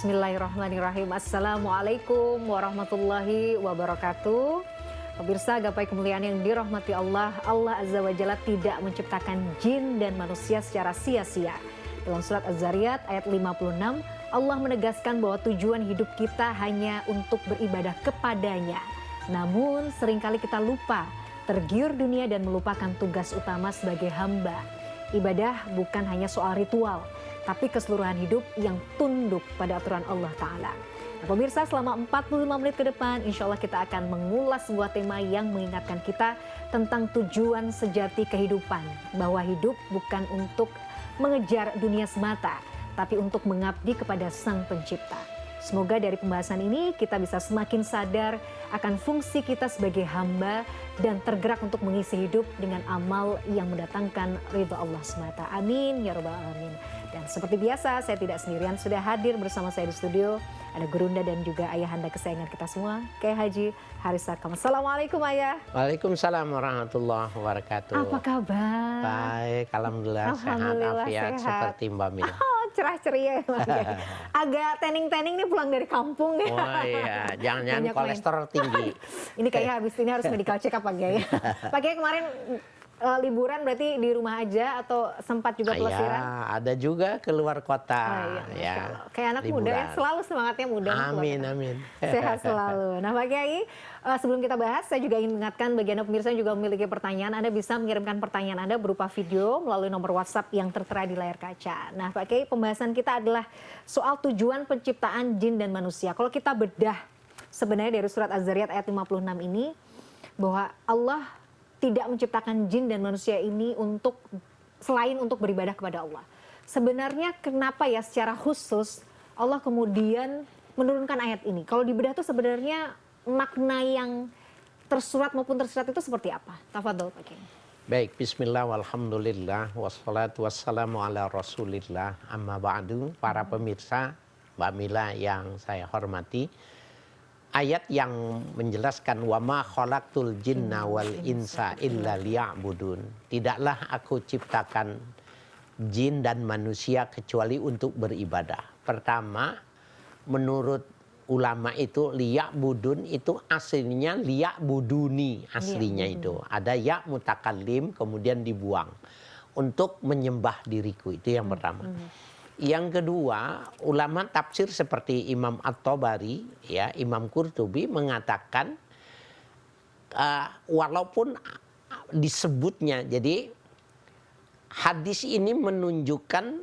Bismillahirrahmanirrahim. Assalamualaikum warahmatullahi wabarakatuh. Pemirsa gapai kemuliaan yang dirahmati Allah, Allah Azza wa Jalla tidak menciptakan jin dan manusia secara sia-sia. Dalam surat Az-Zariyat ayat 56, Allah menegaskan bahwa tujuan hidup kita hanya untuk beribadah kepadanya. Namun seringkali kita lupa, tergiur dunia dan melupakan tugas utama sebagai hamba. Ibadah bukan hanya soal ritual, tapi keseluruhan hidup yang tunduk pada aturan Allah Ta'ala. Nah, pemirsa, selama 45 menit ke depan, insya Allah kita akan mengulas sebuah tema yang mengingatkan kita tentang tujuan sejati kehidupan. Bahwa hidup bukan untuk mengejar dunia semata, tapi untuk mengabdi kepada Sang Pencipta. Semoga dari pembahasan ini kita bisa semakin sadar akan fungsi kita sebagai hamba dan tergerak untuk mengisi hidup dengan amal yang mendatangkan ridha Allah semata. Amin ya rabbal alamin. Dan seperti biasa saya tidak sendirian, sudah hadir bersama saya di studio ada Gurunda dan juga ayahanda kesayangan kita semua, Kiai Haji Haris Sakam. Assalamualaikum Ayah. Waalaikumsalam warahmatullahi wabarakatuh. Apa kabar? Baik, alhamdulillah, sehat, afiat seperti Mbak Mila. Cerah ceria ya. Agak tening-tening nih pulang dari kampung ya. Oh iya, jangan-jangan kolesterol tinggi. Ini kayaknya habis ini harus medical check up Pak Kiai. Pak Kiai kemarin liburan berarti di rumah aja atau sempat juga pelesiran? Ya, ada juga keluar kota. Ya, kayak anak liburan. Muda ya, selalu semangatnya muda. Amin, amin. Sehat selalu. Nah Pak Kiai, sebelum kita bahas, saya juga ingin mengingatkan bagi Anda pemirsa yang juga memiliki pertanyaan, Anda bisa mengirimkan pertanyaan Anda berupa video melalui nomor WhatsApp yang tertera di layar kaca. Nah Pak Kiai, pembahasan kita adalah soal tujuan penciptaan jin dan manusia. Kalau kita bedah sebenarnya dari surat Az-Zariyat ayat 56 ini, bahwa Allah tidak menciptakan jin dan manusia ini selain untuk beribadah kepada Allah. Sebenarnya kenapa ya secara khusus Allah kemudian menurunkan ayat ini? Kalau dibedah itu sebenarnya makna yang tersurat maupun tersirat itu seperti apa? Tafadhol Pak Kiai. Baik, bismillah walhamdulillah wassalatu wassalamu ala rasulillah amma ba'du. Para pemirsa, Mbak Mila yang saya hormati, ayat yang menjelaskan wa ma khalaqtul jinna wal insa illa liya'budun. Tidaklah aku ciptakan jin dan manusia kecuali untuk beribadah. Pertama, menurut ulama itu liya'budun itu aslinya liya'buduni aslinya itu. Ada ya mutakallim kemudian dibuang untuk menyembah diriku, itu yang pertama. Yang kedua, ulama tafsir seperti Imam At-Tabari, ya, Imam Qurtubi mengatakan walaupun disebutnya, jadi hadis ini menunjukkan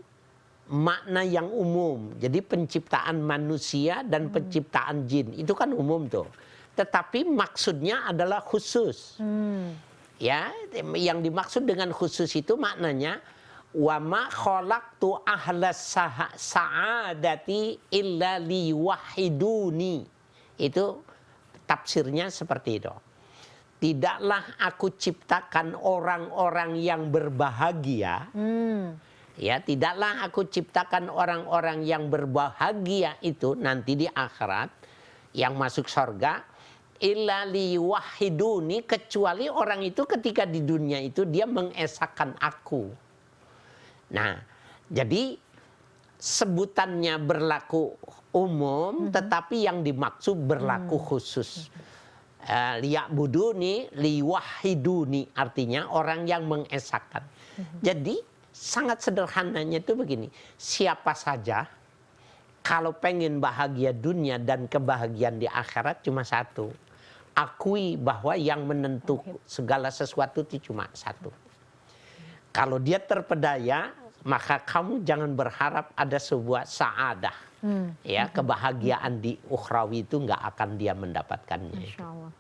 makna yang umum. Jadi penciptaan manusia dan penciptaan jin itu kan umum tuh. Tetapi maksudnya adalah khusus. Ya, yang dimaksud dengan khusus itu maknanya wa ma khalaqtu ahlas sa'adati illa liwahiduni. Itu tafsirnya seperti itu. Tidaklah aku ciptakan orang-orang yang berbahagia. Ya, tidaklah aku ciptakan orang-orang yang berbahagia itu nanti di akhirat yang masuk surga illa liwahiduni, kecuali orang itu ketika di dunia itu dia mengesahkan aku. Nah, jadi sebutannya berlaku umum, tetapi yang dimaksud berlaku khusus. Liya'buduni, liwahiduni, artinya orang yang mengesahkan. Jadi sangat sederhananya itu begini, siapa saja kalau pengen bahagia dunia dan kebahagiaan di akhirat cuma satu. Akui bahwa yang menentukan segala sesuatu itu cuma satu. Kalau dia terpedaya, maka kamu jangan berharap ada sebuah sa'adah. Ya, kebahagiaan di ukhrawi itu nggak akan dia mendapatkannya. Masya Allah.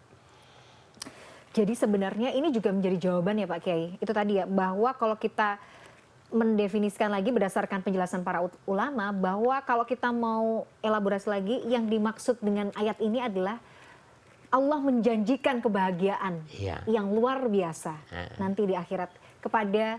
Jadi sebenarnya ini juga menjadi jawaban ya Pak Kiai. Itu tadi ya, bahwa kalau kita mendefinisikan lagi berdasarkan penjelasan para ulama, bahwa kalau kita mau elaborasi lagi, yang dimaksud dengan ayat ini adalah Allah menjanjikan kebahagiaan yang luar biasa nanti di akhirat kepada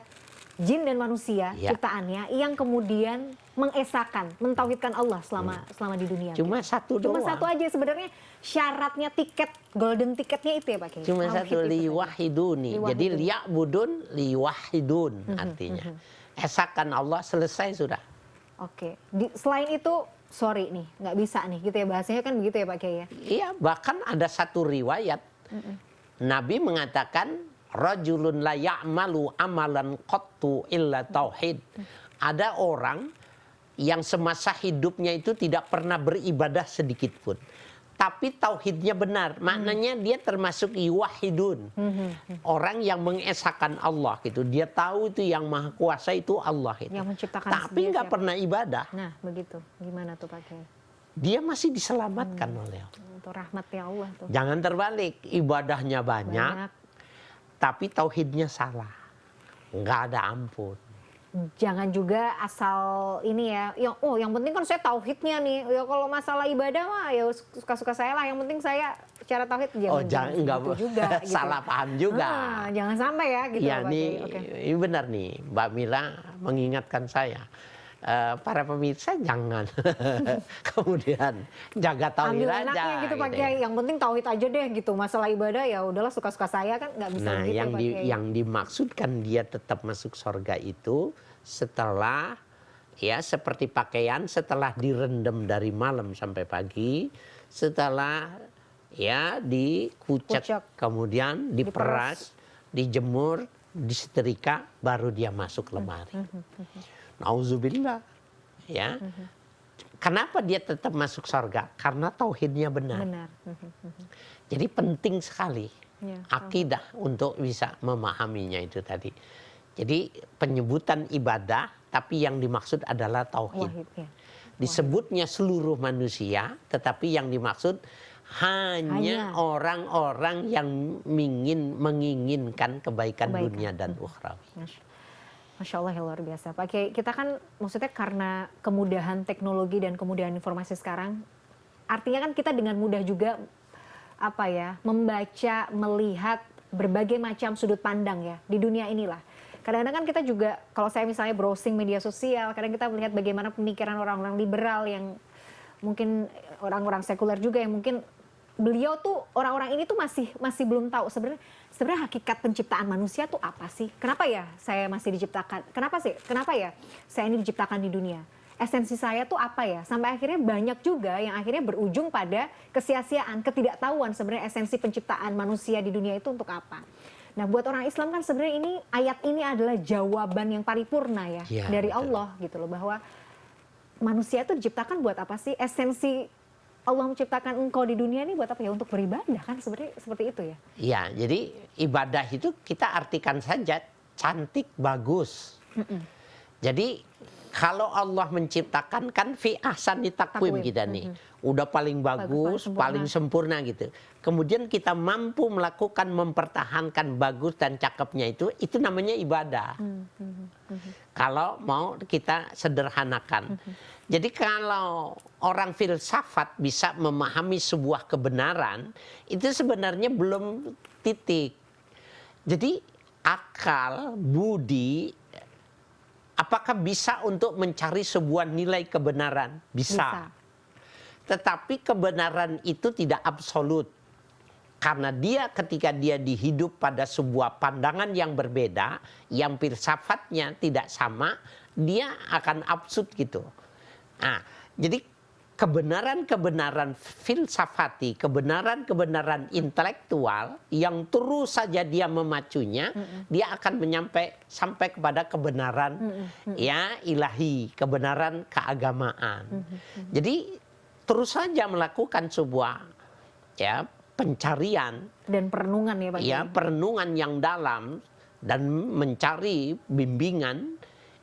jin dan manusia ciptaannya yang kemudian mengesahkan, mentauhidkan Allah selama di dunia. Cuma satu doang. Cuma satu aja sebenarnya syaratnya, tiket, golden tiketnya itu ya Pak Kiai. Cuma satu, liwahiduni. Jadi liya'budun, liwahidun artinya. Esahkan Allah, selesai sudah. Oke. Selain itu sorry nih, nggak bisa nih, gitu ya bahasanya kan begitu ya Pak Kiai ya? Iya, bahkan ada satu riwayat Nabi mengatakan rajulun la ya'malu amalan qattu illa tauhid. Ada orang yang semasa hidupnya itu tidak pernah beribadah sedikit pun. Tapi tauhidnya benar, maknanya dia termasuk yuwahidun. Orang yang mengesahkan Allah gitu. Dia tahu itu yang maha kuasa itu Allah itu. Yang menciptakan Tapi nggak pernah ibadah. Nah, begitu. Gimana tuh Pak Kiai? Dia masih diselamatkan oleh Allah. Itu rahmatnya Allah tuh. Jangan terbalik, ibadahnya banyak. Tapi tauhidnya salah. Nggak ada ampun. Jangan juga asal ini ya, yang penting kan saya tauhidnya nih. Ya kalau masalah ibadah mah ya suka-suka saya lah. Yang penting saya secara tauhid jangan enggak gitu juga. Gitu. Salah paham juga. Jangan sampai ya gitu. Ya, Pak nih, okay. Ini benar nih, Mbak Mila mengingatkan saya. Para pemirsa jangan kemudian jaga tauhid aja gitu Pak Kiai. Yang penting tauhid aja deh gitu. Masalah ibadah ya udahlah suka-suka saya kan nggak bisa nah, gitu Pak Kiai. yang dimaksudkan dia tetap masuk surga itu setelah ya seperti pakaian setelah direndam dari malam sampai pagi, setelah ya dikucek, kemudian diperas, dijemur, disetrika, baru dia masuk lemari. Nauzubillah, ya. Kenapa dia tetap masuk surga? Karena tauhidnya benar. Jadi penting sekali akidah untuk bisa memahaminya itu tadi. Jadi penyebutan ibadah, tapi yang dimaksud adalah tauhid. Disebutnya seluruh manusia, tetapi yang dimaksud hanya orang-orang yang menginginkan kebaikan dunia dan ukhrawi. Masya Allah ya luar biasa. Pak Kiai, kita kan maksudnya karena kemudahan teknologi dan kemudahan informasi sekarang, artinya kan kita dengan mudah juga membaca, melihat berbagai macam sudut pandang ya di dunia inilah. Kadang-kadang kan kita juga, kalau saya misalnya browsing media sosial, kadang kita melihat bagaimana pemikiran orang-orang liberal yang mungkin orang-orang sekuler juga yang mungkin beliau tuh orang-orang ini tuh masih belum tahu sebenarnya hakikat penciptaan manusia tuh apa sih? Kenapa ya saya masih diciptakan? Kenapa ya saya ini diciptakan di dunia? Esensi saya tuh apa ya? Sampai akhirnya banyak juga yang akhirnya berujung pada kesia-siaan, ketidaktahuan sebenarnya esensi penciptaan manusia di dunia itu untuk apa. Nah, buat orang Islam kan sebenarnya ayat ini adalah jawaban yang paripurna ya dari Allah gitu loh, bahwa manusia itu diciptakan buat apa sih? Esensi Allah menciptakan engkau di dunia ini buat apa ya? Untuk beribadah kan sebenarnya seperti itu ya. Iya, jadi ibadah itu kita artikan saja cantik, bagus. Jadi kalau Allah menciptakan kan fi ahsani taqwim kita nih. Udah paling bagus, paling sempurna gitu. Kemudian kita mampu melakukan, mempertahankan bagus dan cakepnya itu namanya ibadah. Kalau mau kita sederhanakan. Jadi kalau orang filsafat bisa memahami sebuah kebenaran, itu sebenarnya belum titik. Jadi akal, budi, apakah bisa untuk mencari sebuah nilai kebenaran? Bisa. Tetapi kebenaran itu tidak absolut. Karena dia ketika dia dihidup pada sebuah pandangan yang berbeda, yang filsafatnya tidak sama, dia akan absurd gitu. Nah, jadi kebenaran-kebenaran filsafati, kebenaran-kebenaran intelektual yang terus saja dia memacunya, dia akan sampai kepada kebenaran ya ilahi, kebenaran keagamaan. Jadi terus saja melakukan sebuah ya pencarian dan perenungan ya Pak. Ya, perenungan yang dalam dan mencari bimbingan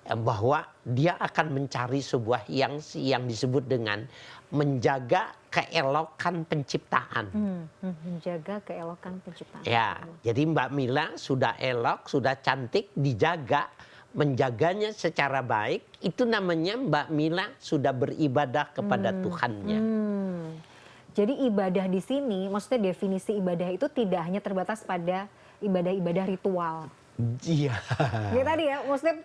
bahwa dia akan mencari sebuah yang disebut dengan menjaga keelokan penciptaan. Menjaga keelokan penciptaan. Ya, jadi Mbak Mila sudah elok, sudah cantik, dijaga, menjaganya secara baik, itu namanya Mbak Mila sudah beribadah kepada Tuhannya. Jadi ibadah di sini, maksudnya definisi ibadah itu tidak hanya terbatas pada ibadah-ibadah ritual. Iya. Kayak tadi ya, maksudnya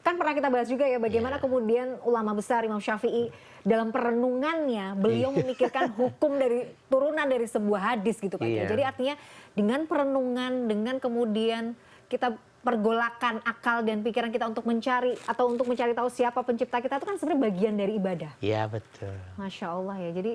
kan pernah kita bahas juga ya bagaimana kemudian ulama besar Imam Syafi'i dalam perenungannya beliau memikirkan hukum dari turunan dari sebuah hadis gitu Pak. Jadi artinya dengan perenungan, dengan kemudian kita pergolakan akal dan pikiran kita untuk mencari atau untuk mencari tahu siapa pencipta kita itu kan sebenarnya bagian dari ibadah. Iya, betul. Masya Allah ya. Jadi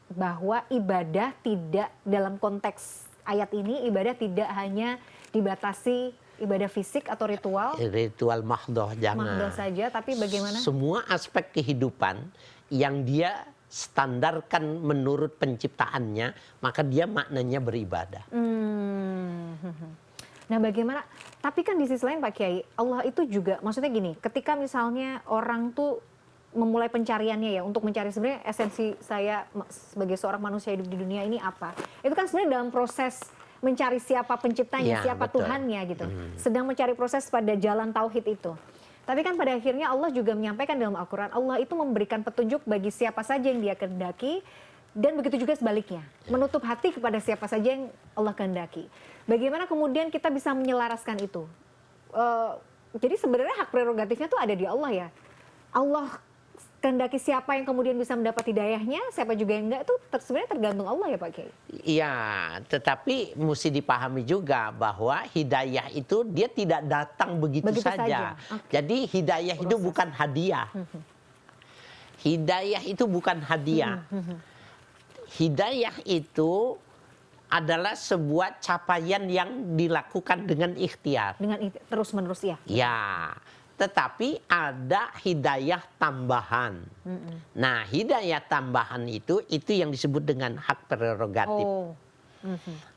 bahwa ibadah tidak dalam konteks ayat ini, ibadah tidak hanya dibatasi ibadah fisik atau ritual. Ritual mahdoh jangan. Mahdoh saja, tapi bagaimana? Semua aspek kehidupan yang dia standarkan menurut penciptaannya, maka dia maknanya beribadah. Nah bagaimana, tapi kan di sisi lain Pak Kiai, Allah itu juga, maksudnya gini, ketika misalnya orang tuh memulai pencariannya ya, untuk mencari sebenarnya esensi saya sebagai seorang manusia hidup di dunia ini apa, itu kan sebenarnya dalam proses mencari siapa penciptanya, Ya, siapa betul. Tuhannya gitu, sedang mencari proses pada jalan tauhid itu. Tapi kan pada akhirnya Allah juga menyampaikan dalam Al-Quran, Allah itu memberikan petunjuk bagi siapa saja yang dia kehendaki, dan begitu juga sebaliknya, menutup hati kepada siapa saja yang Allah kehendaki. Bagaimana kemudian kita bisa menyelaraskan itu? Jadi sebenarnya hak prerogatifnya tuh ada di Allah ya. Allah kehendaki siapa yang kemudian bisa mendapat hidayahnya, siapa juga yang enggak, itu sebenarnya tergantung Allah ya Pak Kiai. Iya, tetapi mesti dipahami juga bahwa hidayah itu dia tidak datang begitu saja. Okay. Jadi hidayah itu bukan hadiah. Hidayah itu bukan hadiah. Hidayah itu adalah sebuah capaian yang dilakukan dengan ikhtiar. Dengan terus-menerus ya. Ya, tetapi ada hidayah tambahan. Nah, hidayah tambahan itu yang disebut dengan hak prerogatif.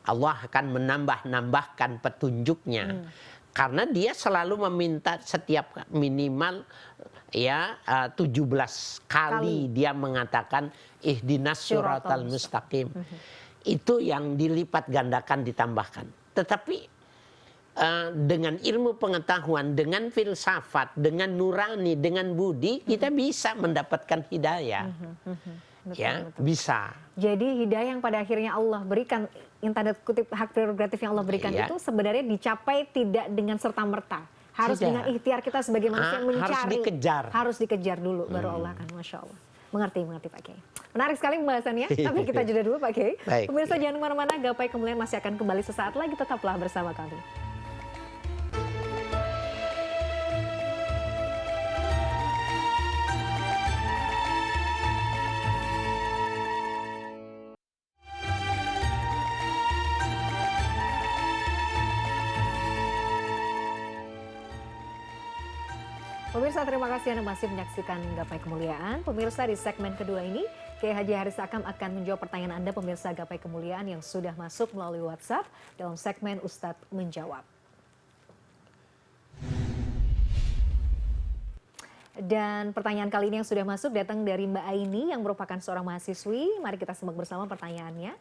Allah akan menambahkan petunjuknya. Karena dia selalu meminta setiap minimal ya 17 kali dia mengatakan ihdinas siratal mustaqim. Itu yang dilipat gandakan ditambahkan. Tetapi dengan ilmu pengetahuan, dengan filsafat, dengan nurani, dengan budi, kita bisa mendapatkan hidayah. Betul. Bisa. Jadi hidayah yang pada akhirnya Allah berikan, yang tanda kutip hak prerogatif yang Allah berikan itu sebenarnya dicapai tidak dengan serta-merta. Harus dengan ikhtiar kita sebagai manusia yang mencari. Harus dikejar. Harus dikejar dulu, baru Allah akan, Masya Allah. Mengerti Pak Kiai. Menarik sekali pembahasannya, tapi kita jeda dulu Pak Kiai. Pemirsa jangan kemana-mana, Gapai Kemuliaan masih akan kembali sesaat lagi, tetaplah bersama kami. Pemirsa, terima kasih Anda masih menyaksikan Gapai Kemuliaan. Pemirsa, di segmen kedua ini, Kiai Haji Haris Akam akan menjawab pertanyaan Anda pemirsa Gapai Kemuliaan yang sudah masuk melalui WhatsApp dalam segmen Ustadz Menjawab. Dan pertanyaan kali ini yang sudah masuk datang dari Mbak Aini yang merupakan seorang mahasiswi. Mari kita simak bersama pertanyaannya.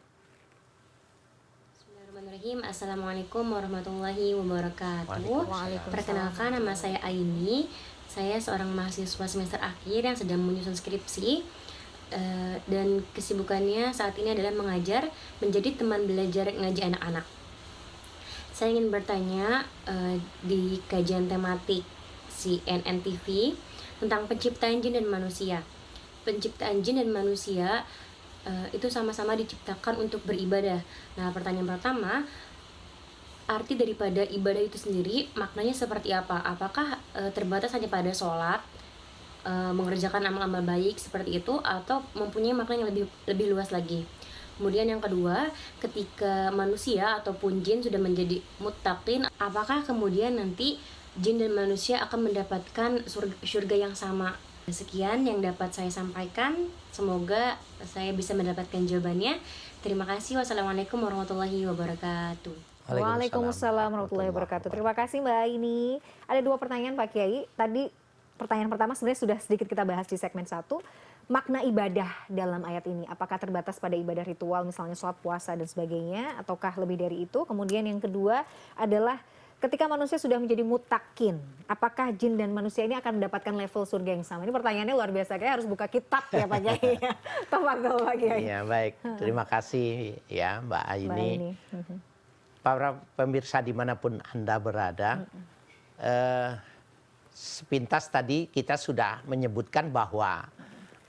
Bismillahirrahmanirrahim. Assalamualaikum warahmatullahi wabarakatuh. Perkenalkan, nama saya Aini. Saya seorang mahasiswa semester akhir yang sedang menyusun skripsi. Dan kesibukannya saat ini adalah mengajar, menjadi teman belajar ngaji anak-anak. Saya ingin bertanya di kajian tematik CNN TV tentang penciptaan jin dan manusia. Penciptaan jin dan manusia itu sama-sama diciptakan untuk beribadah. Nah, pertanyaan pertama, arti daripada ibadah itu sendiri maknanya seperti apa? Apakah terbatas hanya pada sholat, mengerjakan amal-amal baik seperti itu, atau mempunyai makna yang lebih luas lagi? Kemudian yang kedua, ketika manusia ataupun jin sudah menjadi muttaqin, apakah kemudian nanti jin dan manusia akan mendapatkan surga yang sama? Sekian yang dapat saya sampaikan, semoga saya bisa mendapatkan jawabannya. Terima kasih. Wassalamualaikum warahmatullahi wabarakatuh. Waalaikumsalam warahmatullahi wabarakatuh. Terima kasih Mbak Aini. Ada dua pertanyaan Pak Kiai. Tadi pertanyaan pertama sebenarnya sudah sedikit kita bahas di segmen 1. Makna ibadah dalam ayat ini, apakah terbatas pada ibadah ritual misalnya sholat, puasa dan sebagainya, ataukah lebih dari itu? Kemudian yang kedua adalah ketika manusia sudah menjadi mutakin, apakah jin dan manusia ini akan mendapatkan level surga yang sama? Ini pertanyaannya luar biasa, kayak harus buka kitab ya Pak Kiai. Tafadhol Pak Kiai. Ya, baik. Terima kasih ya Mbak Aini. Para pemirsa dimanapun Anda berada, sepintas tadi kita sudah menyebutkan bahwa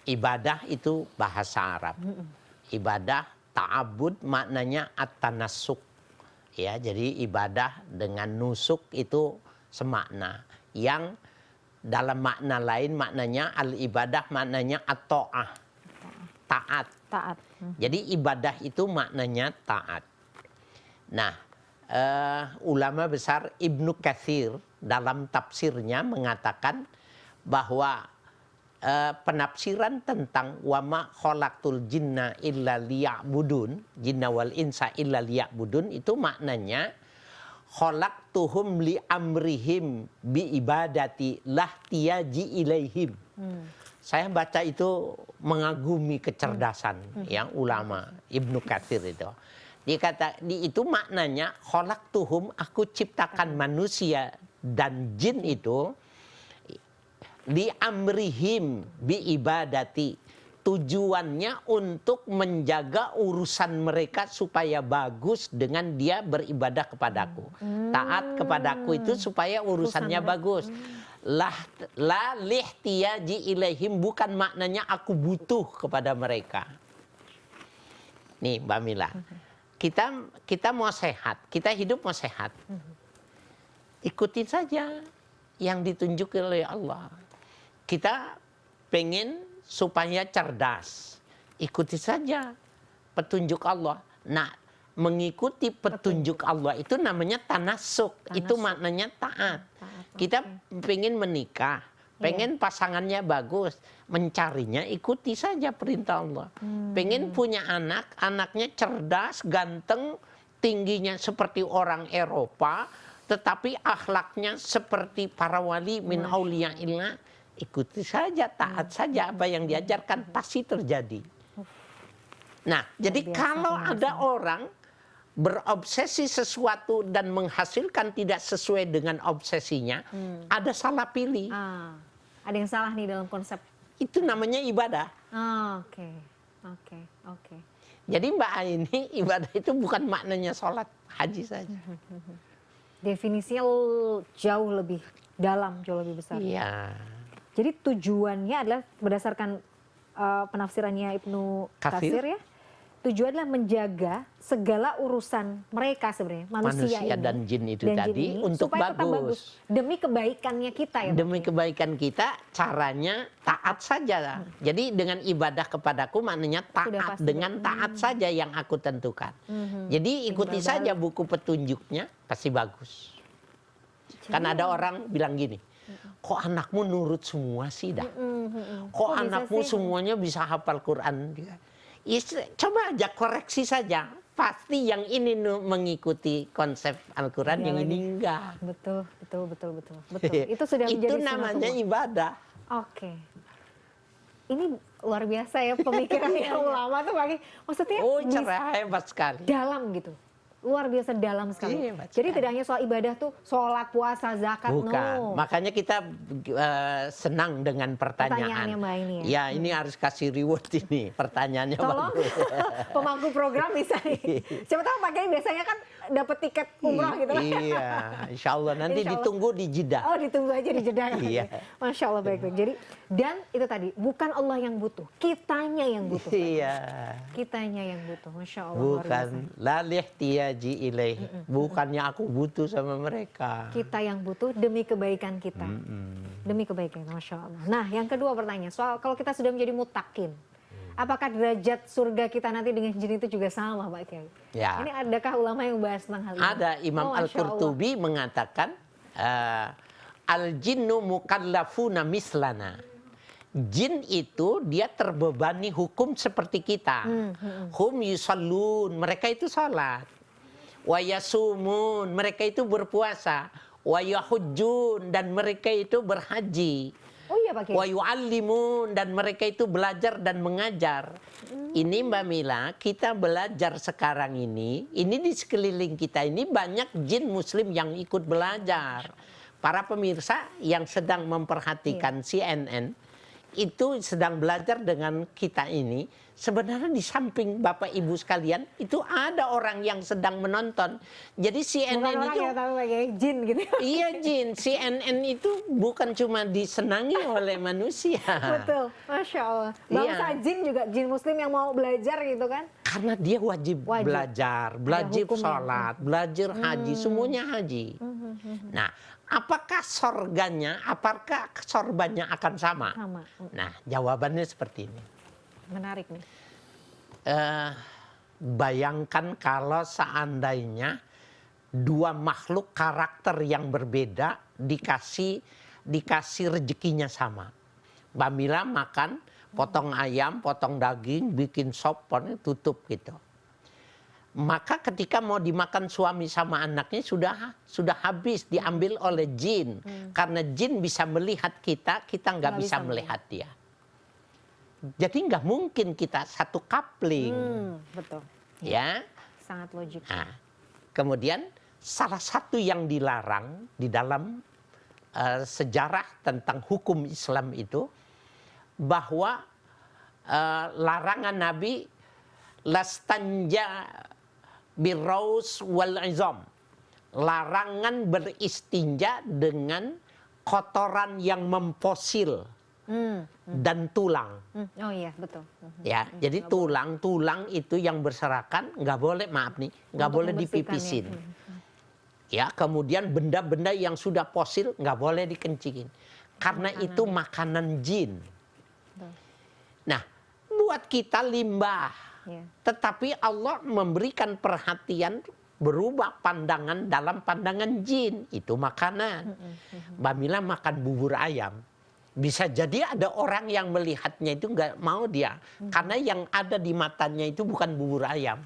ibadah itu bahasa Arab. Ibadah ta'abud maknanya at-tanassuk. Ya, jadi ibadah dengan nusuk itu semakna. Yang dalam makna lain maknanya al-ibadah, maknanya at-ta'ah. Taat. Taat. Jadi ibadah itu maknanya taat. Nah, ulama besar Ibnu Katsir dalam tafsirnya mengatakan bahwa penafsiran tentang wama khalaqtul jinna illa liya'budun, jinna wal insa illa liya'budun, itu maknanya khalaqtuhum li amrihim bi ibadati lahtiyaji ilaihim. Saya baca itu mengagumi kecerdasan yang ulama Ibnu Katsir itu. Dia kata itu maknanya khalaqtuhum, aku ciptakan manusia dan jin itu li amrihim bi ibadati, tujuannya untuk menjaga urusan mereka supaya bagus dengan dia beribadah kepadaku. Taat kepadaku itu supaya urusannya bagus. La lihtiyaji ilaihim, bukan maknanya aku butuh kepada mereka. Nih Mbak Mila, kita mau sehat, kita hidup mau sehat. Ikutin saja yang ditunjuk oleh Allah. Kita pengen supaya cerdas, ikuti saja petunjuk Allah. Nah, mengikuti petunjuk Allah itu namanya tanasuk. Itu maknanya taat. Kita pengen menikah, pengen pasangannya bagus, mencarinya ikuti saja perintah Allah. Pengen punya anak, anaknya cerdas, ganteng, tingginya seperti orang Eropa, tetapi akhlaknya seperti para wali min auliyaillah. Ikuti saja, taat saja apa yang diajarkan, pasti terjadi. Nah, jadi kalau ada orang berobsesi sesuatu dan menghasilkan tidak sesuai dengan obsesinya, ada salah pilih. Ada yang salah nih dalam konsep. Itu namanya ibadah. Oke. Jadi Mbak Aini, ibadah itu bukan maknanya sholat, haji saja. Definisinya jauh lebih dalam, jauh lebih besar. Iya. Jadi tujuannya adalah berdasarkan penafsirannya Ibnu Katsir ya. Tujuan adalah menjaga segala urusan mereka sebenarnya, manusia ini, dan jin itu dan tadi jin ini, untuk supaya tetap bagus. Demi kebaikannya kita ya. Demi kebaikan kita, caranya taat saja. Jadi dengan ibadah kepadaku maknanya taat. Dengan taat saja yang aku tentukan. Jadi ikuti saja buku petunjuknya, pasti bagus. Kan ada orang bilang gini, kok anakmu nurut semua sih dah? Kok anakmu semuanya bisa hafal Quran? Coba aja koreksi saja. Pasti yang ini mengikuti konsep Al-Quran, yang ini enggak. Betul. Itu sudah menjadi itu namanya ibadah. Oke. Ini luar biasa ya pemikiran yang ulama tuh bagi. Maksudnya cerah, hebat sekali. Dalam gitu. Luar biasa dalam sekali. Jadi tidak hanya soal ibadah tuh, sholat, puasa, zakat, bukan. Makanya kita senang dengan pertanyaan. Mbak ini ya. Ini harus kasih reward ini. Pertanyaannya tolong bagus. pemangku program bisa nih. Siapa tahu pakai biasanya kan dapat tiket umroh gitu kan. Iya, insya Allah nanti ditunggu di Jeddah. Oh, ditunggu aja di Jeddah. Iya. Masya Allah, baik. Jadi, dan itu tadi, bukan Allah yang butuh, kitanya yang butuh. Iya. Kitanya yang butuh, Masya Allah. Bukan, la lihtiyaji ilaih. Bukannya aku butuh sama mereka. Kita yang butuh demi kebaikan kita. Demi kebaikan, Masya Allah. Nah, yang kedua pertanyaan, soal kalau kita sudah menjadi mutakin, apakah derajat surga kita nanti dengan jin itu juga sama, Pak Kiai? Ya. Ini adakah ulama yang membahas tentang hal ini? Ada, Imam Al-Qurtubi mengatakan, al-jinnu mukallafuna mislana. Jin itu dia terbebani hukum seperti kita. Hum yusallun, mereka itu salat. Wa yasumun, mereka itu berpuasa. Wa yahujjun, dan mereka itu berhaji. Oh iya Pak Kiai. Wa yu'allimun, dan mereka itu belajar dan mengajar. Ini Mbak Mila, kita belajar sekarang ini di sekeliling kita ini banyak jin muslim yang ikut belajar. Para pemirsa yang sedang memperhatikan CNN itu sedang belajar dengan kita ini. Sebenarnya di samping Bapak Ibu sekalian itu ada orang yang sedang menonton. Jadi CNN bukan itu orang yang tahu kayak jin gitu. Iya jin. CNN itu bukan cuma disenangi oleh manusia. Betul, Masya Allah. Bangsa jin juga, jin muslim yang mau belajar gitu kan. Karena dia wajib belajar, belajar sholat, belajar haji, semuanya haji. Nah, apakah sorganya, apakah sorbannya akan sama? Nah, jawabannya seperti ini. Menarik nih. Bayangkan kalau seandainya dua makhluk karakter yang berbeda dikasih rezekinya sama. Mbak Mila makan potong ayam, potong daging, bikin sop, tutup gitu. Maka ketika mau dimakan suami sama anaknya sudah habis, diambil oleh jin. Karena jin bisa melihat kita nggak bisa melihat dia. Jadi nggak mungkin kita satu coupling. Betul. Ya. Sangat logik. Nah, kemudian salah satu yang dilarang di dalam sejarah tentang hukum Islam itu, bahwa larangan Nabi lastanja birraus wal izam, larangan beristinja dengan kotoran yang memfosil dan tulang. Oh iya, betul. Ya, jadi tulang itu yang berserakan nggak boleh, maaf nih, nggak boleh dipipisin. Ya, kemudian benda-benda yang sudah fosil nggak boleh dikencingin, karena itu makanan jin. Nah, buat kita limbah, tetapi Allah memberikan perhatian, berubah pandangan dalam pandangan jin, itu makanan. Mbak Mila makan bubur ayam, bisa jadi ada orang yang melihatnya itu nggak mau dia, karena yang ada di matanya itu bukan bubur ayam,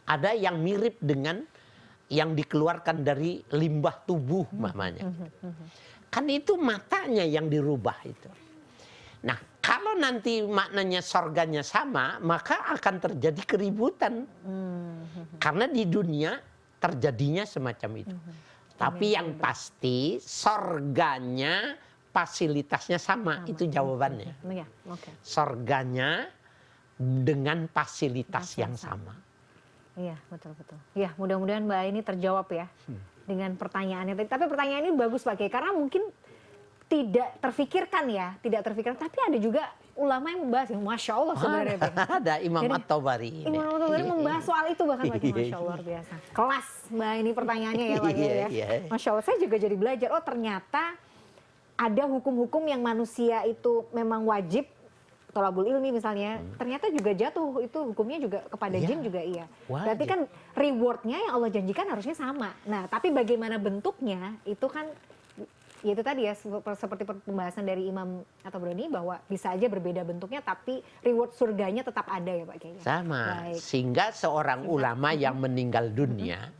ada yang mirip dengan yang dikeluarkan dari limbah tubuh mamanya. Kan itu matanya yang dirubah itu. Nah, kalau nanti maknanya sorganya sama, maka akan terjadi keributan. Karena di dunia terjadinya semacam itu. Tapi yang pasti sorganya, fasilitasnya sama. Itu jawabannya. Sorganya dengan fasilitas yang sama. Iya, betul-betul. Ya, mudah-mudahan Mbak ini terjawab ya dengan pertanyaannya. Tapi pertanyaan ini bagus Pak Kiai, karena mungkin tidak terfikirkan ya, tapi ada juga ulama yang membahas, Masya Allah sebenarnya. Ada Imam At-Tabari. Imam At-Tabari membahas soal itu bahkan Pak Kiai, Masya Allah, luar biasa. Kelas Mbak ini pertanyaannya ya Pak Kiai ya. Masya Allah, saya juga jadi belajar, oh ternyata ada hukum-hukum yang manusia itu memang wajib, tolabul ilmi misalnya, ternyata juga jatuh, itu hukumnya juga kepada jin juga iya. Berarti kan rewardnya yang Allah janjikan harusnya sama. Nah, tapi bagaimana bentuknya, itu kan, ya itu tadi ya, seperti pembahasan dari Imam At-Tabrani, bahwa bisa aja berbeda bentuknya, tapi reward surganya tetap ada ya Pak Kiai. Sama, sehingga seorang ulama yang meninggal dunia,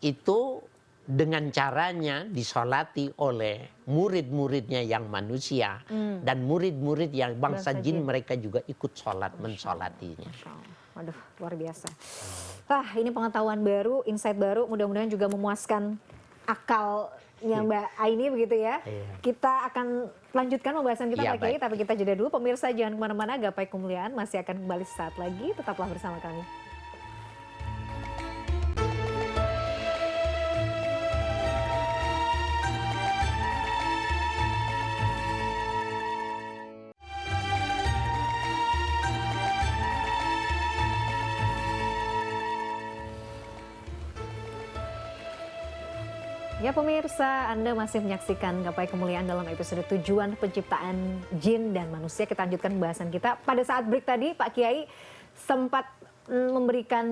itu dengan caranya disolati oleh murid-muridnya yang manusia dan murid-murid yang bangsa jin, mereka juga ikut sholat, mensolatinya. Waduh, luar biasa. Ini pengetahuan baru, insight baru, mudah-mudahan juga memuaskan akalnya Mbak Aini begitu ya. Kita akan lanjutkan pembahasan kita Pak Kiai, tapi kita jeda dulu. Pemirsa jangan kemana-mana, Gapai Kemuliaan masih akan kembali sesaat lagi, tetaplah bersama kami. Ya pemirsa, Anda masih menyaksikan Gapai Kemuliaan dalam episode tujuan penciptaan jin dan manusia. Kita lanjutkan pembahasan kita. Pada saat break tadi Pak Kiai sempat memberikan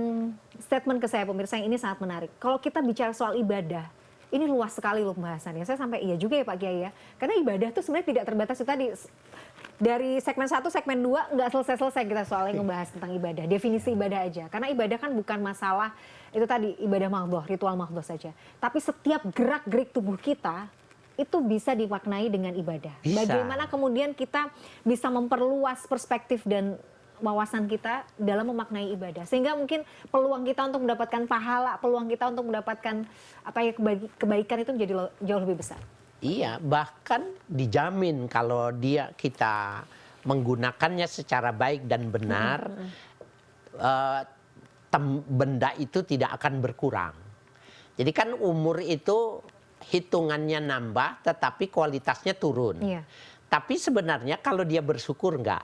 statement ke saya pemirsa yang ini sangat menarik. Kalau kita bicara soal ibadah, ini luas sekali loh pembahasannya. Saya sampai iya juga ya Pak Kiai ya. Karena ibadah itu sebenarnya tidak terbatas itu tadi. Dari segmen 1, segmen 2 nggak selesai-selesai kita soalnya ngebahas tentang ibadah. Definisi ibadah aja. Karena ibadah kan bukan masalah itu tadi ibadah mahdhah, ritual mahdhah saja. Tapi setiap gerak-gerik tubuh kita itu bisa dimaknai dengan ibadah. Bagaimana kemudian kita bisa memperluas perspektif dan wawasan kita dalam memaknai ibadah. Sehingga mungkin peluang kita untuk mendapatkan pahala, peluang kita untuk mendapatkan kebaikan itu menjadi jauh lebih besar. Iya, bahkan dijamin kalau kita menggunakannya secara baik dan benar, benda itu tidak akan berkurang. Jadi kan umur itu hitungannya nambah, tetapi kualitasnya turun. Tapi sebenarnya kalau dia bersyukur enggak.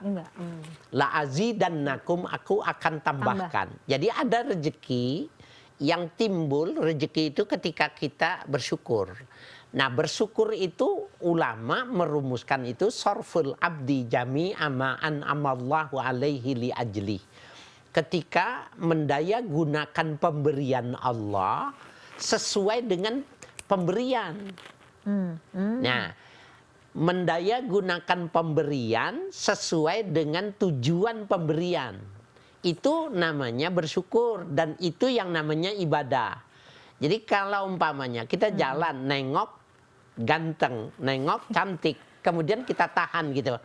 La azidannakum, aku akan tambahkan. Jadi ada rezeki yang timbul, rezeki itu ketika kita bersyukur. Nah, bersyukur itu ulama merumuskan itu sorful abdi jami'a ma an'amallahu alaihi li ajli. Ketika mendaya gunakan pemberian Allah sesuai dengan pemberian. Nah, mendaya gunakan pemberian sesuai dengan tujuan pemberian. Itu namanya bersyukur dan itu yang namanya ibadah. Jadi kalau umpamanya kita jalan nengok ganteng, nengok cantik, kemudian kita tahan gitu.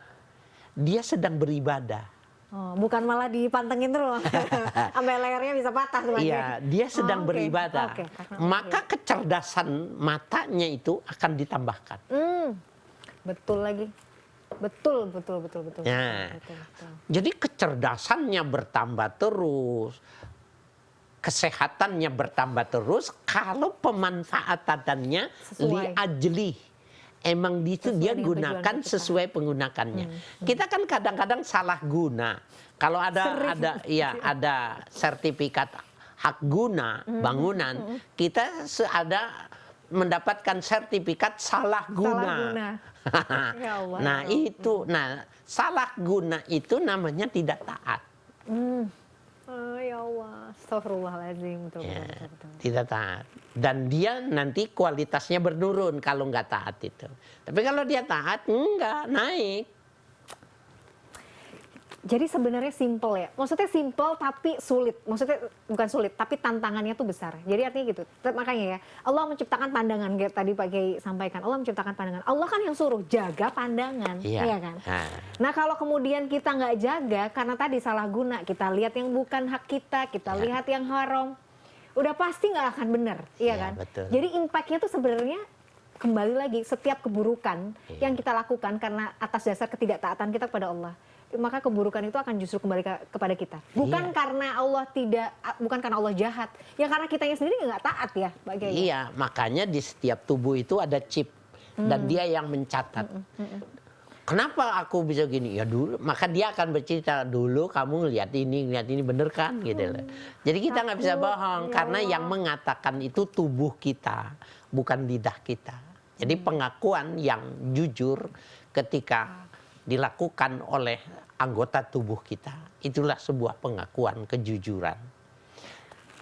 Dia sedang beribadah. Oh, bukan malah dipantengin terus. Sampai lehernya bisa patah tuh. Iya, dia sedang beribadah. Maka kecerdasan matanya itu akan ditambahkan. Betul lagi. Betul. Ya. Betul. Jadi kecerdasannya bertambah terus. Kesehatannya bertambah terus kalau pemanfaatannya li ajli. Emang itu dia gunakan sesuai penggunakannya. Kita kan kadang-kadang salah guna. Kalau ada sertifikat hak guna bangunan, kita ada mendapatkan sertifikat salah guna. Ya Allah, Nah, itu salah guna itu namanya tidak taat. Oh, ya Allah, astagfirullahaladzim. Betul. Tidak taat. Dan dia nanti kualitasnya menurun kalau nggak taat itu. Tapi kalau dia taat, enggak, naik. Jadi sebenarnya simple ya. Maksudnya simple tapi sulit. Maksudnya bukan sulit, tapi tantangannya tuh besar. Jadi artinya gitu. Makanya ya, Allah menciptakan pandangan. Kayak tadi Pak Kiai sampaikan, Allah menciptakan pandangan. Allah kan yang suruh jaga pandangan. Iya kan? Nah kalau kemudian kita nggak jaga, karena tadi salah guna, kita lihat yang bukan hak kita, kita lihat yang haram, udah pasti nggak akan benar. Iya kan? Betul. Jadi impact-nya tuh sebenarnya kembali lagi, setiap keburukan yang kita lakukan karena atas dasar ketidaktaatan kita kepada Allah, maka keburukan itu akan justru kembali kepada kita. Bukan karena Allah bukan karena Allah jahat, ya karena kitanya sendiri nggak taat ya, Pak Kiai. Iya, makanya di setiap tubuh itu ada chip dan dia yang mencatat. Kenapa aku bisa gini? Ya dulu, maka dia akan bercerita dulu kamu lihat ini bener kan gitu. Jadi kita nggak bisa bohong karena yang mengatakan itu tubuh kita, bukan lidah kita. Jadi pengakuan yang jujur ketika dilakukan oleh anggota tubuh kita, itulah sebuah pengakuan kejujuran.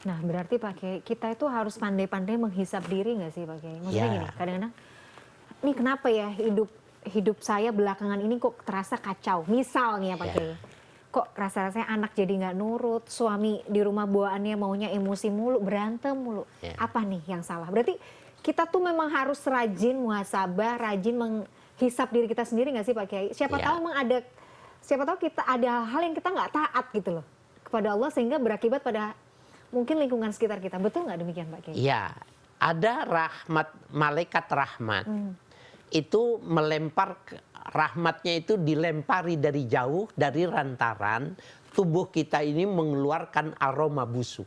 Nah berarti Pak Kiai, kita itu harus pandai-pandai menghisap diri nggak sih Pak Kiai? Maksudnya gini, kadang-kadang, ini kenapa ya hidup saya belakangan ini kok terasa kacau. Misalnya Pak Kiai, kok rasa-rasanya anak jadi nggak nurut, suami di rumah bawaannya maunya emosi mulu, berantem mulu. Apa nih yang salah? Berarti kita tuh memang harus rajin muhasabah, rajin menghisap diri kita sendiri nggak sih Pak Kiai? Siapa tahu kita ada hal yang kita nggak taat gitu loh kepada Allah sehingga berakibat pada mungkin lingkungan sekitar kita. Betul nggak demikian Pak Kiai? Iya, ada malaikat rahmat. Itu melempar rahmatnya itu dilempari dari jauh, dari rantaran tubuh kita ini mengeluarkan aroma busuk.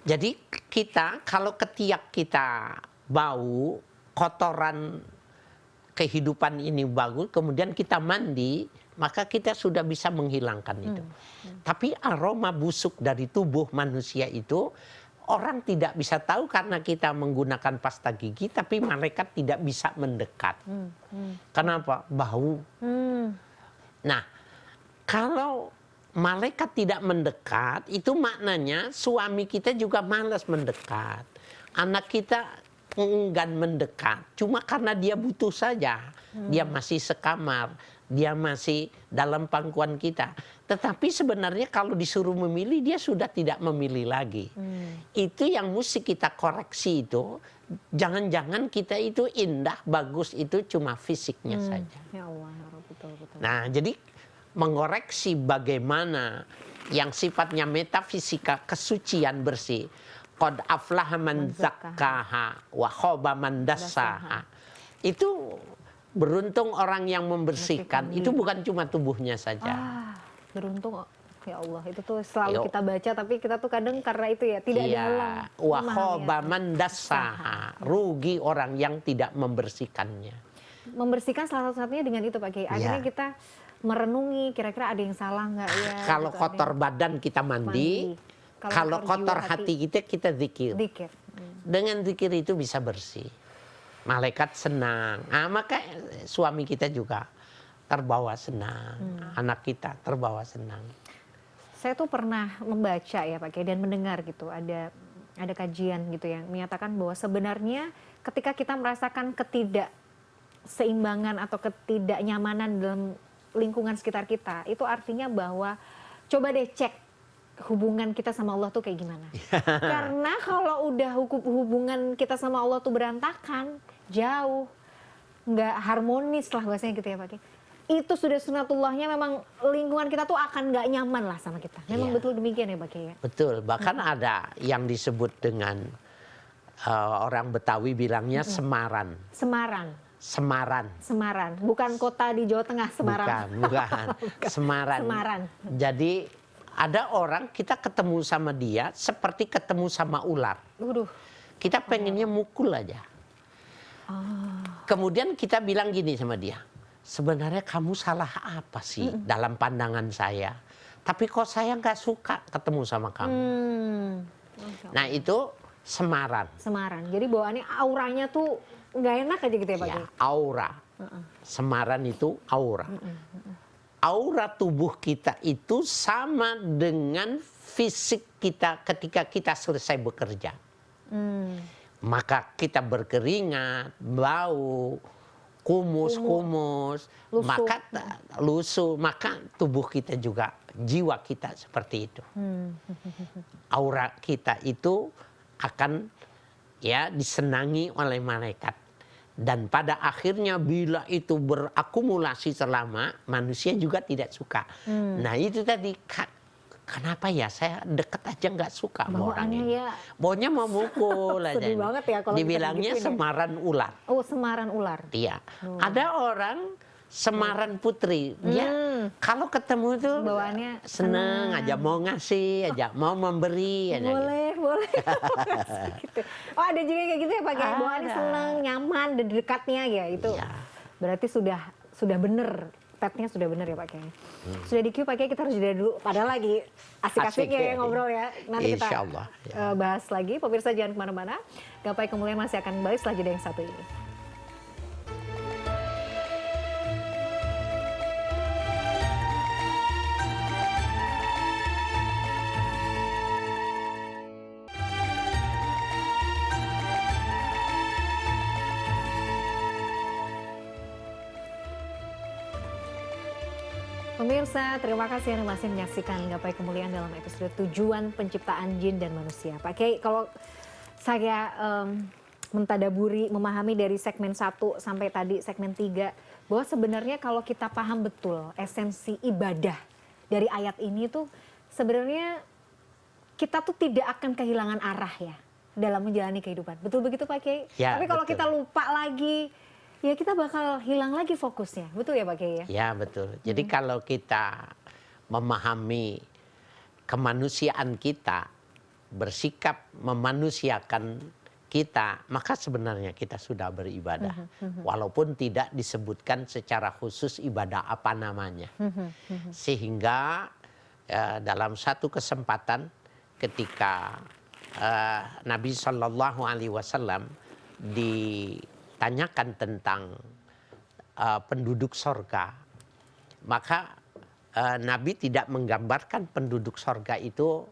Jadi kita kalau ketiak kita bau, kotoran kehidupan ini bagus, kemudian kita mandi, maka kita sudah bisa menghilangkan itu. Tapi aroma busuk dari tubuh manusia itu orang tidak bisa tahu karena kita menggunakan pasta gigi, tapi malaikat tidak bisa mendekat. Kenapa? Bau. Nah, kalau malaikat tidak mendekat, itu maknanya suami kita juga malas mendekat. Anak kita enggan mendekat. Cuma karena dia butuh saja. Dia masih sekamar. Dia masih dalam pangkuan kita. Tetapi sebenarnya kalau disuruh memilih, dia sudah tidak memilih lagi. Itu yang mesti kita koreksi itu. Jangan-jangan kita itu indah, bagus itu cuma fisiknya saja. Ya Allah, betul. Nah, jadi mengoreksi bagaimana yang sifatnya metafisika, kesucian bersih. Qad aflaha man zakkaha wa khaba man dassaha. Itu beruntung orang yang membersihkan. Itu bukan cuma tubuhnya saja. Beruntung, ya Allah, itu tuh selalu kita baca, tapi kita tuh kadang karena itu ya tidak dalam. Wa khaba man dassaha. Rugi orang yang tidak membersihkannya. membersihkan salah satunya dengan itu Pak Kiai. Akhirnya Ya. kita merenungi kira-kira ada yang salah nggak ya. Kalau gitu, kotor ada badan kita mandi, kalau kotor jiwa, hati kita zikir. Dikit. Dengan zikir itu bisa bersih. Malaikat senang. Maka suami kita juga terbawa senang. Anak kita terbawa senang. Saya tuh pernah membaca ya Pak Kiai dan mendengar gitu ada kajian gitu yang menyatakan bahwa sebenarnya ketika kita merasakan ketidakseimbangan atau ketidaknyamanan dalam lingkungan sekitar kita, itu artinya bahwa coba deh cek hubungan kita sama Allah tuh kayak gimana. Karena kalau udah hubungan kita sama Allah tuh berantakan, jauh, nggak harmonis lah bahasanya gitu ya Pak Kiai. Itu sudah sunatullahnya, memang lingkungan kita tuh akan nggak nyaman lah sama kita. Memang betul demikian ya Pak Kiai. Betul, bahkan ada yang disebut dengan orang Betawi bilangnya Semaran. Semaran, bukan kota di Jawa Tengah, Semarang. Bukan. Semaran. Jadi ada orang kita ketemu sama dia seperti ketemu sama ular. Kita pengennya mukul aja. Kemudian kita bilang gini sama dia, sebenarnya kamu salah apa sih dalam pandangan saya? Tapi kok saya nggak suka ketemu sama kamu. Nah itu Semaran. Jadi bawaannya auranya tuh nggak enak aja gitu ya Pak Kiai? Aura. Semaran itu aura. Aura tubuh kita itu sama dengan fisik kita ketika kita selesai bekerja. Maka kita berkeringat, bau, kumus, maka lusuh, maka tubuh kita juga, jiwa kita seperti itu. Aura kita itu akan disenangi oleh malaikat. Dan pada akhirnya bila itu berakumulasi selama, manusia juga tidak suka. Nah itu tadi, kenapa ya saya deket aja nggak suka sama orang ini. Baunya mau mukul aja. Sedih banget ya kalau dibilangnya Semaran ular. Oh, Semaran ular. Iya. Ada orang Semaran putri. Dia kalau ketemu tuh bawaannya seneng aja, mau ngasih aja, mau memberi aja. Boleh. Gitu. Oh ada juga kayak gitu ya Pak Kiai, bawaannya seneng, nyaman, dan dekatnya ya itu. Berarti sudah bener, petnya sudah bener ya Pak Kiai. Sudah di queue Pak Kiai, kita harus jeda dulu. Padahal lagi asik-asiknya ya ngobrol ya. Nanti kita bahas lagi. Pemirsa jangan kemana-mana. Gapai Kemuliaan masih akan kembali setelah jeda yang satu ini. Pemirsa, terima kasih Anda masih menyaksikan Gapai Kemuliaan dalam episode tujuan penciptaan jin dan manusia. Pak Kiai, kalau saya mentadaburi, memahami dari segmen 1 sampai tadi segmen 3, bahwa sebenarnya kalau kita paham betul esensi ibadah dari ayat ini tuh sebenarnya kita tuh tidak akan kehilangan arah ya dalam menjalani kehidupan. Betul begitu Pak Kiai? Ya, tapi kalau betul. kita lupa lagi, ya kita bakal hilang lagi fokusnya. Betul ya Pak Kiai ya? Ya betul. Jadi kalau kita memahami kemanusiaan kita, bersikap memanusiakan kita, maka sebenarnya kita sudah beribadah. Walaupun tidak disebutkan secara khusus ibadah apa namanya. Sehingga dalam satu kesempatan ketika Nabi SAW ditanyakan tentang penduduk sorga, maka Nabi tidak menggambarkan penduduk sorga itu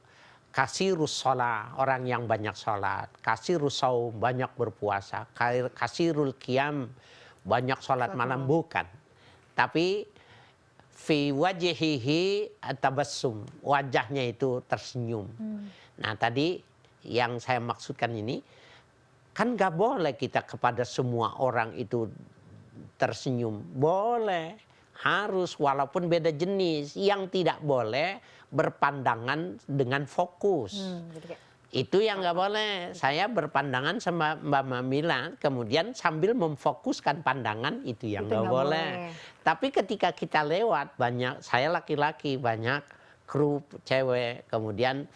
kasirus sholat, orang yang banyak sholat, kasirus saum, banyak berpuasa, kasirul qiyam, banyak sholat malam, bukan. Tapi fi wajhihi tabassum, wajahnya itu tersenyum. Nah tadi yang saya maksudkan ini, kan gak boleh kita kepada semua orang itu tersenyum. Boleh, harus, walaupun beda jenis. Yang tidak boleh berpandangan dengan fokus. Itu yang gak boleh. Saya berpandangan sama Mbak Mamila, kemudian sambil memfokuskan pandangan, itu yang gak boleh. Tapi ketika kita lewat, banyak, saya laki-laki, banyak kru cewek, kemudian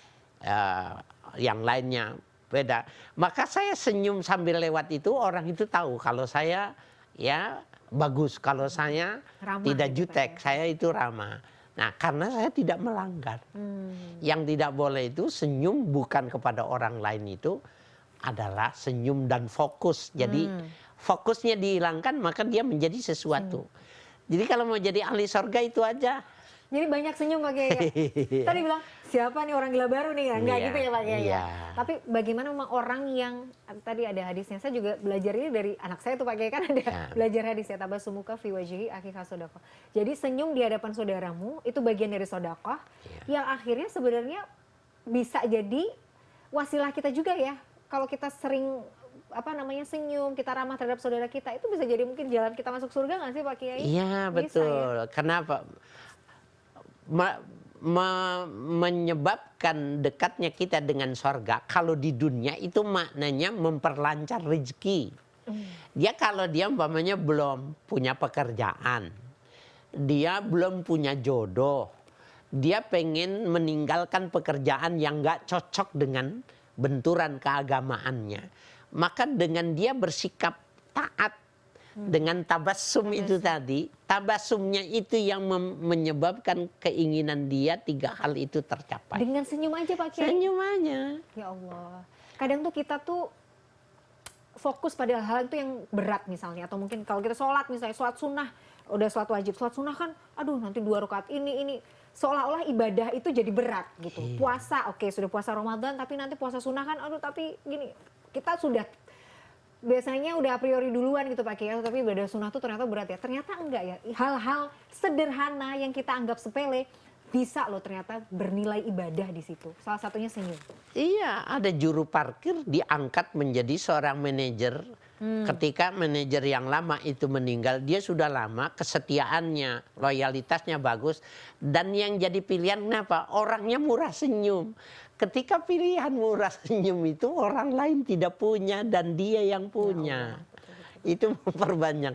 yang lainnya beda. Maka saya senyum sambil lewat itu, orang itu tahu kalau saya ya bagus. Kalau saya Ramah tidak gitu, jutek, Pak, ya. saya itu ramah. Nah, karena saya tidak melanggar. Yang tidak boleh itu senyum bukan kepada orang lain itu adalah senyum dan fokus. Jadi fokusnya dihilangkan maka dia menjadi sesuatu. Jadi kalau mau jadi ahli sorga itu aja. Jadi banyak senyum Pak Kiai. Tadi bilang siapa nih orang gila baru nih ya? Enggak Iya, gitu ya Pak Kiai. iya. Tapi bagaimana memang orang yang tadi ada hadisnya, saya juga belajar ini dari anak saya tuh Pak Kiai, kan ada belajar hadis ya, tabassumuka fi wajhi akhika sodaqah. Jadi senyum di hadapan saudaramu itu bagian dari sedekah yang akhirnya sebenarnya bisa jadi wasilah kita juga ya. Kalau kita sering senyum, kita ramah terhadap saudara kita, itu bisa jadi mungkin jalan kita masuk surga nggak sih Pak Kiai? Iya, Bisa, betul. ya? Kenapa? Menyebabkan dekatnya kita dengan sorga. Kalau di dunia itu maknanya memperlancar rezeki. Dia kalau dia umpamanya belum punya pekerjaan, dia belum punya jodoh, dia pengen meninggalkan pekerjaan yang nggak cocok dengan benturan keagamaannya, maka dengan dia bersikap taat dengan tabassum itu tadi, tabassumnya itu yang menyebabkan keinginan dia 3 hal itu tercapai. Dengan senyum aja Pak Kiai. Senyum aja. Ya Allah. Kadang tuh kita tuh fokus pada hal itu yang berat misalnya, atau mungkin kalau kita sholat misalnya, sholat sunnah, udah sholat wajib, sholat sunnah kan, aduh nanti 2 rakaat ini. Seolah-olah ibadah itu jadi berat gitu. Puasa, oke sudah puasa Ramadan, tapi nanti puasa sunnah kan, aduh tapi gini, kita sudah biasanya udah a priori duluan gitu Pak Kiai, tapi ibadah sunnah tuh ternyata berat ya. Ternyata enggak ya, hal-hal sederhana yang kita anggap sepele bisa loh ternyata bernilai ibadah di situ. Salah satunya senyum. Iya, ada juru parkir diangkat menjadi seorang manajer. Ketika manajer yang lama itu meninggal, dia sudah lama, kesetiaannya, loyalitasnya bagus. Dan yang jadi pilihan kenapa? Orangnya murah senyum. Ketika pilihan murah senyum itu orang lain tidak punya dan dia yang punya. Itu memperbanyak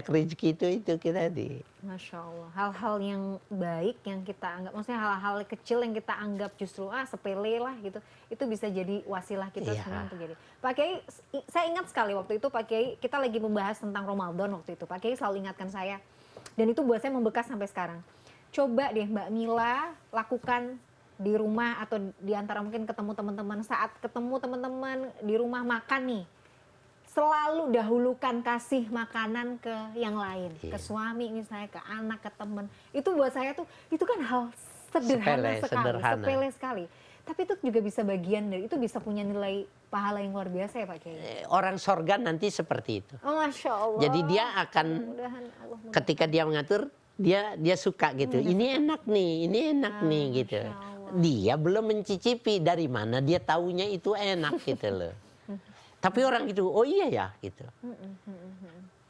rezeki itu kita di. Masya Allah. Hal-hal yang baik yang kita anggap, maksudnya hal-hal kecil yang kita anggap justru sepele lah gitu, itu bisa jadi wasilah kita semua untuk jadi. Pak Kiai, saya ingat sekali waktu itu Pak Kiai, kita lagi membahas tentang Ramadan waktu itu. Pak Kiai selalu ingatkan saya, dan itu buat saya membekas sampai sekarang. Coba deh Mbak Mila lakukan di rumah atau di antara mungkin ketemu teman-teman, saat ketemu teman-teman di rumah makan nih, selalu dahulukan kasih makanan ke yang lain, ke suami misalnya, ke anak, ke teman. Itu buat saya tuh, itu kan hal sederhana sepele sekali. Tapi itu juga bisa bagian dari, itu bisa punya nilai pahala yang luar biasa ya Pak Kiai. Orang sorga nanti seperti itu. Oh, Masya Allah. Jadi dia akan, ketika dia mengatur, dia suka gitu. Ini enak nih gitu. Dia belum mencicipi, dari mana dia taunya itu enak gitu loh. Tapi orang itu, oh iya ya gitu.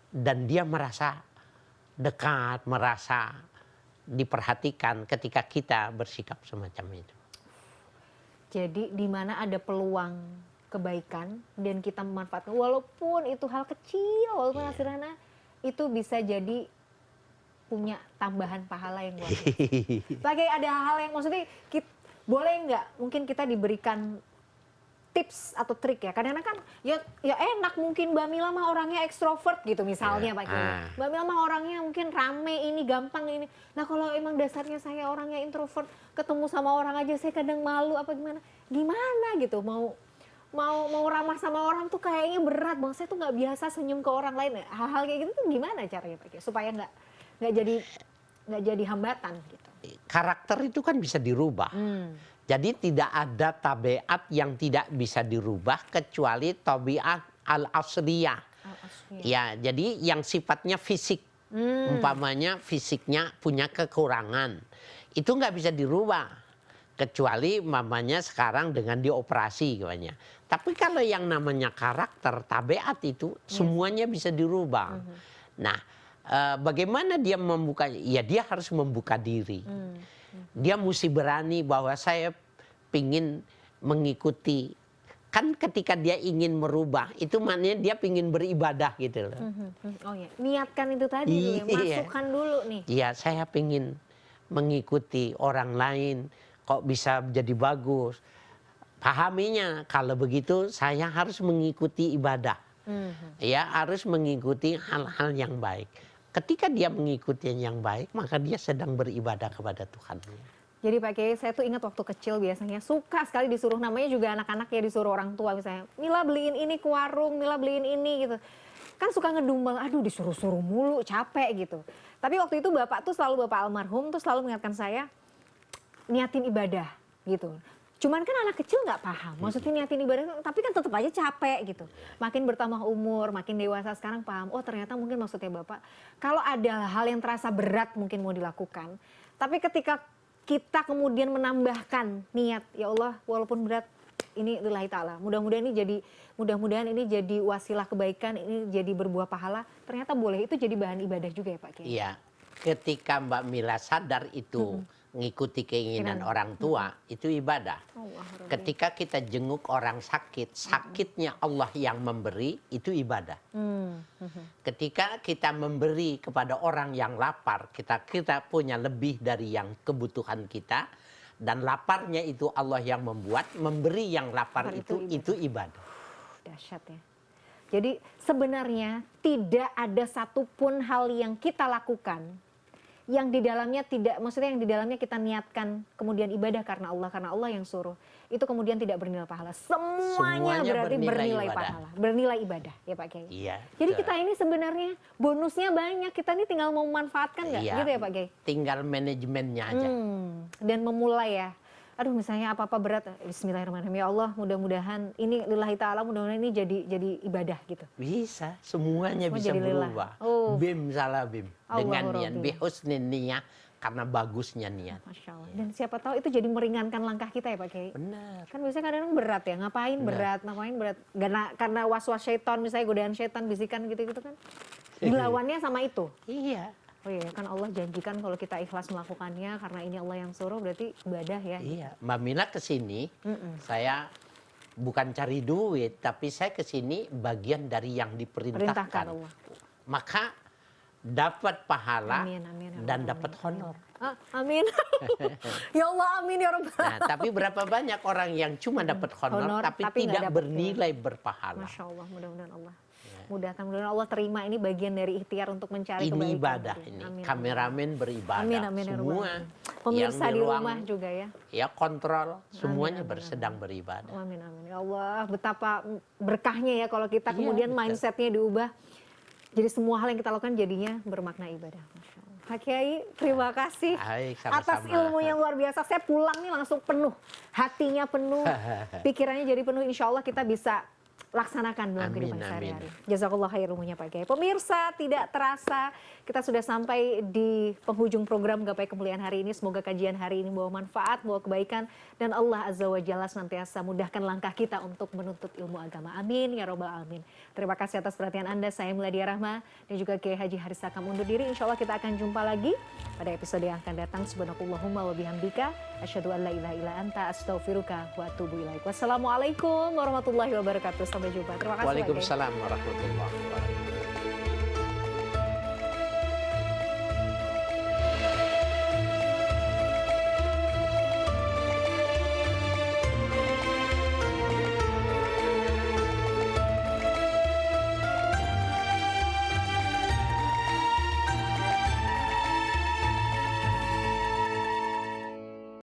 Dan dia merasa dekat, merasa diperhatikan ketika kita bersikap semacam itu. Jadi di mana ada peluang kebaikan dan kita memanfaatkan, walaupun itu hal kecil, walaupun hal sederhana, itu bisa jadi punya tambahan pahala yang luar biasa. Pak Kiai, ada hal yang maksudnya boleh nggak mungkin kita diberikan tips atau trik ya? Kadang-kadang kan ya enak, mungkin Mbak Mila mah orangnya ekstrovert gitu misalnya Pak Kiai. Mbak Mila mah orangnya mungkin rame, ini gampang ini. Nah kalau emang dasarnya saya orangnya introvert, ketemu sama orang aja saya kadang malu apa gimana? Gimana gitu mau ramah sama orang tuh kayaknya berat Bang. Saya tuh nggak biasa senyum ke orang lain. Hal-hal kayak gitu tuh gimana caranya Pak Kiai supaya nggak jadi hambatan gitu? Karakter itu kan bisa dirubah. Jadi tidak ada tabiat yang tidak bisa dirubah kecuali tabiat al-asliyah. Ya, jadi yang sifatnya fisik. Umpamanya fisiknya punya kekurangan. Itu nggak bisa dirubah. Kecuali umpamanya sekarang dengan dioperasi katanya. Tapi kalau yang namanya karakter, tabiat itu semuanya bisa dirubah. Nah, bagaimana dia membuka? Ya dia harus membuka diri. Dia mesti berani bahwa saya pingin mengikuti. Kan ketika dia ingin merubah, itu maknanya dia pingin beribadah gitu loh. Oh ya, niatkan itu tadi dulu ya, masukkan dulu nih. Iya, saya pingin mengikuti orang lain, kok bisa jadi bagus. Pahaminya, kalau begitu saya harus mengikuti ibadah. Ya, harus mengikuti hal-hal yang baik. Ketika dia mengikuti yang baik, maka dia sedang beribadah kepada Tuhan. Jadi Pak Kiai, saya tuh ingat waktu kecil biasanya suka sekali disuruh, namanya juga anak-anak ya, disuruh orang tua misalnya, Mila beliin ini ke warung, Mila beliin ini gitu. Kan suka ngedumel, aduh disuruh-suruh mulu, capek gitu. Tapi waktu itu bapak tuh selalu, bapak almarhum tuh selalu mengingatkan saya, niatin ibadah gitu. Cuman kan anak kecil nggak paham, maksudnya niatin ibadah, tapi kan tetap aja capek gitu. Makin bertambah umur, makin dewasa sekarang paham, oh ternyata mungkin maksudnya bapak, kalau ada hal yang terasa berat mungkin mau dilakukan, tapi ketika kita kemudian menambahkan niat, ya Allah walaupun berat ini lillahi ta'ala, mudah-mudahan ini jadi wasilah kebaikan, ini jadi berbuah pahala, ternyata boleh, itu jadi bahan ibadah juga ya Pak Kiai. Iya, ketika Mbak Mila sadar itu ngikuti keinginan orang tua, itu ibadah. Ketika kita jenguk orang sakit, sakitnya Allah yang memberi, itu ibadah. Ketika kita memberi kepada orang yang lapar, kita punya lebih dari yang kebutuhan kita, dan laparnya itu Allah yang membuat, memberi yang lapar itu ibadah. Dahsyat ya. Jadi sebenarnya tidak ada satupun hal yang kita lakukan yang di dalamnya tidak, maksudnya yang di dalamnya kita niatkan kemudian ibadah karena Allah yang suruh, itu kemudian tidak bernilai pahala. Semuanya berarti bernilai pahala, bernilai ibadah ya Pak Kiai. Iya. Jadi kita ini sebenarnya bonusnya banyak, kita ini tinggal mau memanfaatkan nggak, gitu ya Pak Kiai? Tinggal manajemennya aja. Dan memulai ya. Aduh misalnya apa-apa berat, bismillahirrahmanirrahim, ya Allah mudah-mudahan ini lillahi ta'ala, mudah-mudahan ini jadi ibadah gitu. Bisa, semuanya Semua bisa jadi lillah. berubah. Oh. Bim salah bim. Dengan niat, bihusnin niyah, karena bagusnya niat. Masya Allah. Dan siapa tahu itu jadi meringankan langkah kita ya Pak Kiai. Benar. Kan biasanya kadang berat ya, ngapain berat. Karena was-was syaitan, misalnya godaan syaitan, bisikan gitu-gitu kan. Dilawannya sama itu. Iya. Oh iya, kan Allah janjikan kalau kita ikhlas melakukannya karena ini Allah yang suruh, berarti ibadah ya. Iya, Mbak Mila kesini, saya bukan cari duit, tapi saya kesini bagian dari yang diperintahkan. Allah. Maka dapat pahala dan dapat honor. Amin. Ya Allah, amin ya Rabbal. Nah, tapi berapa banyak orang yang cuma dapat honor tapi tidak bernilai berpahala. Masya Allah, mudah-mudahan Allah. Mudah-mudahan Allah terima, ini bagian dari ikhtiar untuk mencari kebaikan. Ini ibadah ini. Amin. Kameramen beribadah. Amin. Semua pemirsa yang di rumah juga ya. Ya kontrol, semuanya sedang beribadah. Amin. Ya Allah, betapa berkahnya ya kalau kita kemudian mindsetnya diubah. Jadi semua hal yang kita lakukan jadinya bermakna ibadah. Masya Allah. Pak Kiai, terima kasih atas ilmu yang luar biasa. Saya pulang nih langsung penuh, hatinya penuh, pikirannya jadi penuh. Insya Allah kita bisa laksanakan dalam kehidupan sehari-hari. Jazakallah khair ilmunya Pak Kiai. Pemirsa, tidak terasa kita sudah sampai di penghujung program Gapai Kemuliaan hari ini. Semoga kajian hari ini bawa manfaat, bawa kebaikan, dan Allah Azza wa Jalla senantiasa mudahkan langkah kita untuk menuntut ilmu agama. Amin ya Rabbal Alamin. Terima kasih atas perhatian Anda. Saya Miladia Rahma dan juga Kiai Haji Harisaka undur diri. Insya Allah kita akan jumpa lagi pada episode yang akan datang. Subhanakallahumma wa bihamdika asyhadu an la ilaha illa anta astaghfiruka wa atubu ilaik. Wassalamualaikum warahmatullahi wabarakatuh. Sampai jumpa. Terima kasih. Waalaikumsalam warahmatullahi wabarakatuh.